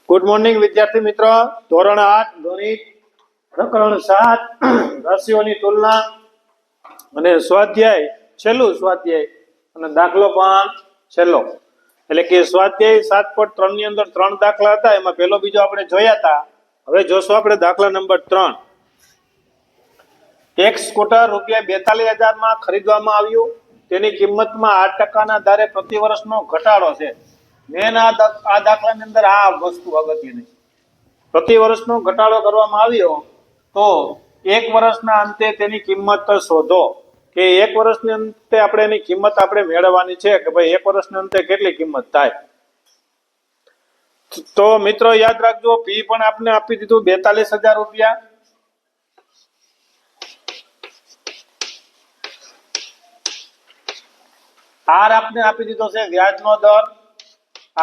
Good morning વિદ્યાર્થી મિત્રો, ધોરણ 8 ગણિત પ્રકરણ 7 રાશિઓની તુલના અને સ્વાધ્યાય છેલ્લું સ્વાધ્યાય અને દાખલો પણ છેલ્લો, એટલે કે સ્વાધ્યાય 7.3 ની અંદર 3 દાખલા હતા. એમાં પહેલો બીજો આપણે જોયા હતા. હવે જોશું આપણે દાખલા નંબર 3. એક સ્કૂટર ₹42,000 માં ખરીદવામાં આવ્યું. તેની કિંમતમાં 8% દરે પ્રતિ વર્ષનો ઘટાડો છે. મેન આ દાખલાની અંદર આ વસ્તુ અગત્યની, પ્રતિ વર્ષનો ઘટાડો કરવામાં આવ્યો તો એક વર્ષના અંતે તેની કિંમત શોધો. કે એક વર્ષની અંતે આપણે એની કિંમત આપણે મેળવવાની છે કે ભાઈ એક વર્ષના અંતે કેટલી કિંમત થાય. તો મિત્રો યાદ રાખજો, ફી પણ આપણે આપી દીધું ₹42,000. આર આપણે આપી દીધો છે વ્યાજનો દર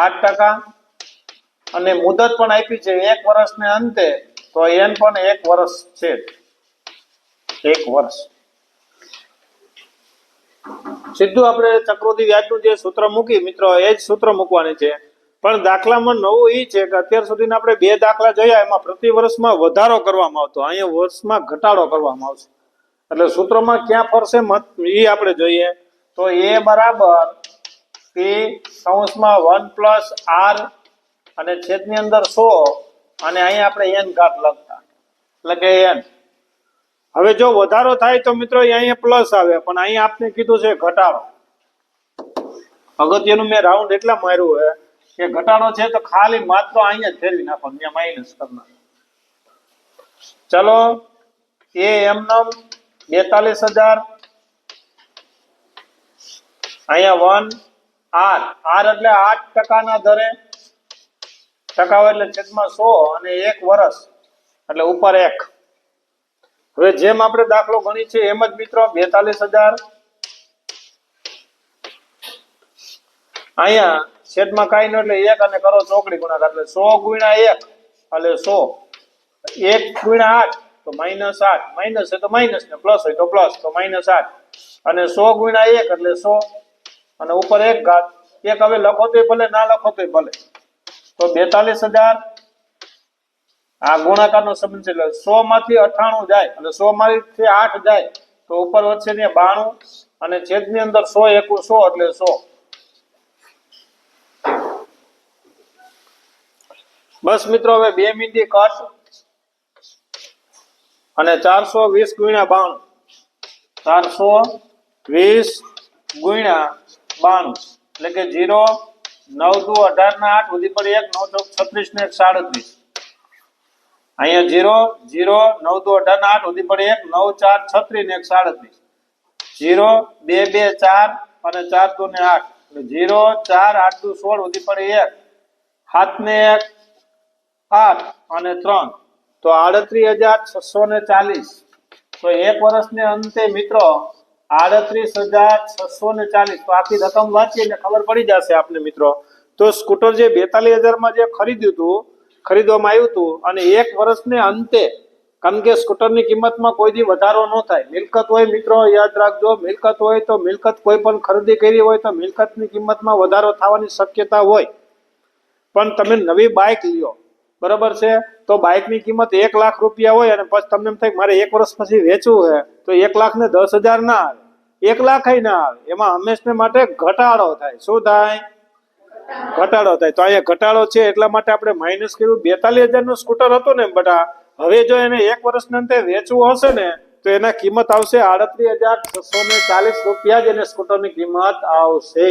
8%, અને મુદત પણ આપી છે 1 વર્ષને અંતે, તો એન પણ 1 વર્ષ છે. 1 વર્ષ સીધું આપણે ચક્રવૃદ્ધિ વ્યાજનું જે સૂત્ર મૂકી મિત્રો એ જ સૂત્ર મૂકવાની છે. પણ દાખલામાં નવું એ છે કે અત્યાર સુધીના આપણે 2 દાખલા જોયા, એમાં પ્રતિ વર્ષમાં વધારો કરવામાં આવતો, અહીંયા વર્ષમાં ઘટાડો કરવામાં આવશે. એટલે સૂત્રમાં ક્યાં ફરશે એ આપણે જોઈએ. તો એ બરાબર p કૌંસમાં 1 + r અને છેદની અંદર 100, અને અહીંયા આપણે n ઘાત લખતા, એટલે કે n. હવે જો વધારો થાય તો મિત્રો અહીંયા પ્લસ આવે, પણ અહીંયા આપણે કીધું છે ઘટાડો. અગત્યનું મેં રાઉન્ડ એટલા માર્યું છે કે ઘટાડો છે તો ખાલી માત્ર અહીંયા જ ફેરવી નાખો, ત્યાં માઇનસ કરનાર. ચલો, એ એમનમ 42,000, અહીંયા 1 r એટલે 8% ના દરે, ટકા એટલે છેદમાં 100, અને 1 વર્ષ એટલે ઉપર 1. હવે જેમ આપણે દાખલો ગણી છે એમ જ મિત્રો 42,000 અહીંયા છેદમાં કાંઈ ન એટલે 1 અને કરો ચોકડી ગુણાકાર, એટલે 100 ગુણ્યા 1 એટલે 100, 1 ગુણ્યા 8 તો -8, માઇનસ હોય તો માઇનસ ને પ્લસ હોય તો પ્લસ, તો -8, અને 100 ગુણ્યા 1 એટલે 100, અને ઉપર 1 ઘાત. 1 હવે લખો તોય ભલે, ના લખો તોય ભલે. તો 42,000 આ ગુણાકારનો સંબંધ છે, એટલે 100 માંથી 98 જાય, એટલે 100 માંથી 8 જાય તો ઉપર વધશે ને 92, અને છેદની અંદર 100 × 100 એટલે 100. બસ મિત્રો, હવે 2 મીંડી કટ, અને 420 ગુણ્યા 92, 420 ગુણ્યા 92 એટલે કે 0, 9 દુ 18 ના 8 વધી પડે 1, 9 ચોક 36 ને 1 37. અહીંયા 0, 0, 9 દુ 18 ના 8 વધી પડે 1, 9 4 36 ને 1 37. 0, 2 2 4 અને 4 દુ ને 8 એટલે 0, 4 8 દુ 16 વધી પડે 1, 7 ને 1 8 અને 3, તો 38,640. તો 1 વર્ષને અંતે મિત્રો 38,640. તો આખી રકમ વાંચીએ એટલે ખબર પડી જશે આપને મિત્રો. તો સ્કૂટર જે 42,000 માં જે ખરીદવામાં આવ્યું હતું, અને 1 વર્ષને અંતે, કારણ કે સ્કૂટરની કિંમતમાં કોઈ દી વધારો ન થાય. મિલકત હોય મિત્રો, યાદ રાખજો, મિલકત હોય તો મિલકત કોઈ પણ ખરીદી કરી હોય તો મિલકતની કિંમતમાં વધારો થવાની શક્યતા હોય. પણ તમે નવી બાઇક લ્યો, બરાબર છે, તો બાઇકની કિંમત ₹1,00,000 હોય, અને પછી તમને એમ થાય મારે 1 વર્ષ પછી વેચવું છે, તો 1,10,000 ના આવે, 1,00,000 ના આવે. એમાં હંમેશા માટે ઘટાડો થાય. શું થાય? ઘટાડો થાય. તો અહીંયા ઘટાડો છે એટલા માટે આપણે માઇનસ કર્યું. 42,000 નું સ્કૂટર હતું ને બટા, હવે જો એને 1 વર્ષના અંતે વેચવું હશે ને તો એના કિંમત આવશે ₹38,640 જ એને સ્કૂટરની કિંમત આવશે.